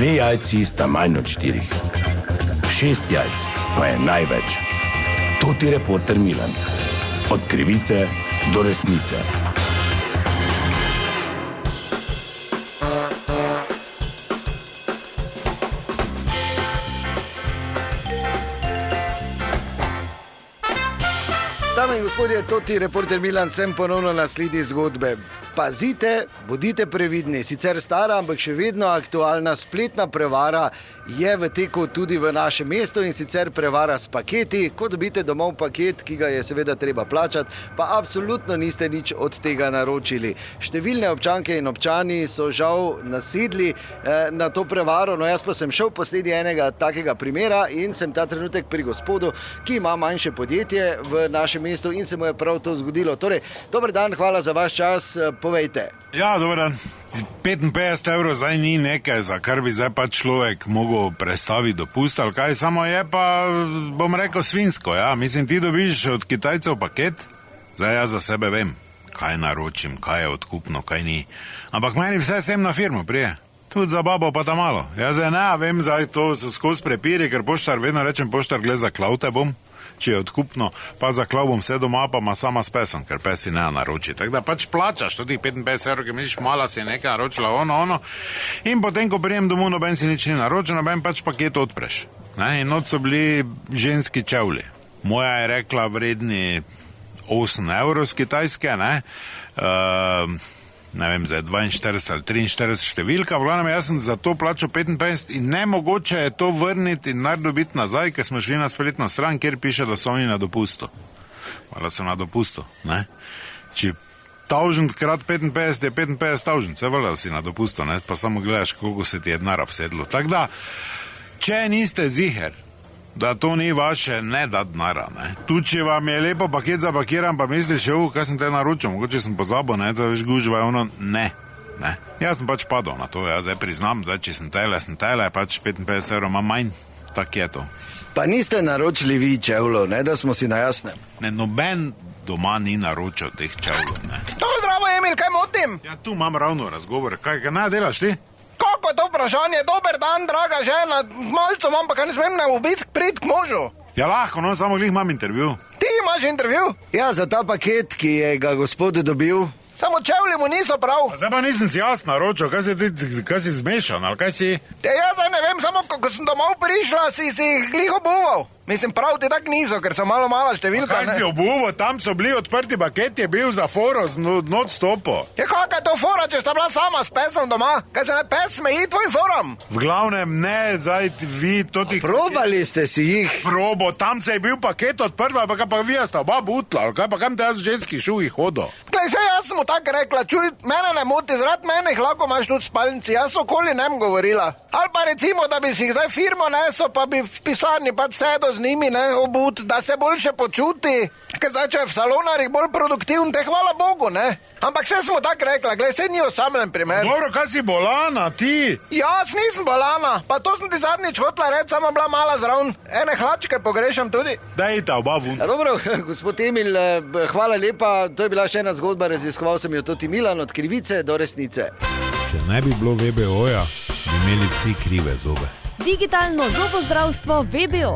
2 jajci sta manj od 4. 6 jajc pa je največ. To ti reporter Milan. Od krivice do resnice. Dame in gospodje, to ti reporter Milan, sem ponovno na sledi zgodbe. Pazite, bodite previdni, sicer stara, ampak še vedno aktualna spletna prevara je v teku tudi v našem mestu, in sicer prevara s paketi. Ko dobite domov paket, ki ga je seveda treba plačati, pa absolutno niste nič od tega naročili. Številne občanke in občani so žal nasedli na to prevaro, no jaz pa sem šel posledi enega takega primera in sem ta trenutek pri gospodu, ki ima manjše podjetje v našem mestu in se mu je prav to zgodilo. Torej, dober dan, hvala za vaš čas, povejte. Ja, dober dan. 55 evrov zdaj ni nekaj, za kar bi zdaj pa človek mogel prestaviti dopust, ali kaj, samo je pa, bom rekel, svinsko, ja. Mislim, ti dobiš od Kitajcev paket, zdaj jaz za sebe vem, kaj naročim, kaj je odkupno, kaj ni. Ampak meni vse sem na firmo prije. Tudi za babo pa ta malo. Jaz zdaj ne vem, zdaj to so skozi prepiri, ker poštar, vedno rečem poštar, gled za klavte bom, če je odkupno, pa za klav bom vse doma, pa ima sama s pesom, ker pesi ne naroči. Tako da pač plačaš tudi 55 evrov, ker misliš, mala si je nekaj naročila, ono. In potem, ko prijem domov, noben si nič ni naročil, noben pač paket odpreš. Ne? In noč so bili ženski čevlji. Moja je rekla vredni 8 evrov z Kitajske, ne? Ne vem, zdaj 42 ali 43 številka, v glavnem jaz sem za to plačal 55 in nemogoče je to vrniti in dobiti nazaj, ker smo šli na spletno stran, kjer piše, da so oni na dopustu. Hvala, sem na dopustu, ne? Če 1000 krat 55 je 55 000, se valjda si na dopustu, ne? Pa samo gledaš, koliko se ti je denara vsedlo. Tako da, če niste ziher, da to ni vaše, ne da denara, ne? Tu, če vam je lepo paket zapakiran, pa misliš, kaj sem te naročil, mogoče sem pozabil, ne, da veš gužva je ono, ne. Jaz sem pač padal na to, jaz zdaj priznam, zdaj, če sem tele, pač 55 evrov imam manj, tak je to. Pa niste naročili vi čevljev, ne, da smo si na jasnem? Ne, noben doma ni naročil teh čevljev, ne. Zdravo, Emil, kaj motim? Ja, tu imam ravno razgovor, kaj ne delaš ti? Kako je to vprašanje? Dober dan, draga žena, malco imam, pa kaj ne smem na obisk priti k možu. Ja, lahko, no, samo glih imam intervju. Ti imaš intervju? Ja, za ta paket, ki je ga gospod dobil. Samo čevlji mu niso prav. Zdaj pa nisem si jaz naročil, kaj si zmešan, ali kaj si? Ja, jaz ne vem, samo ko sem domov prišla, si jih glih obuval. Mislim, prav ti tak niso, ker so malo mala številka. Kaj si obuval, tam so bili odprti paket, je bil za foro z non-stopo. Ja, kakaj to fora, če sta bila sama s pesom doma? Kaj se ne pes smeji tvojim foram? V glavnem ne, zdaj vi to ti... Probali ste si jih? Probo, tam se je bil paket odprl, pa kaj pa vi sta oba butla, ali kaj pa kam te jaz v ženskih šuvih hodo? Glej, se jaz sem mu tako rekla, čuj, mene ne moti, zrad mene jih lahko imaš tudi v spalnici, jaz okoli nem govorila. Ali pa recimo, da bi si jih zdaj firmo nesel, pa bi v pisarni pač sedel z njimi, ne, obut, da se boljše počuti, ker zdaj, če je v salonarjih bolj produktivn, te hvala Bogu, ne. Ampak vse smo tako rekla, glej, se ni osamljen primer. Dobro, kaj si bolana, ti? Jaz nisem bolana, pa to sem ti zadnjič hotla reči, sama bila mala zraven, ene hlačke pogrešam tudi. Daj ta oba vun. Ja, dobro, gospod Emil, hvala lepa, to je bila še ena zgodba, raziskoval sem jo tudi Milan, od krivice do resnice. Če ne bi bilo VBO-ja, bi imeli vsi krive zobe. Digitalno zobozdravstvo VBO.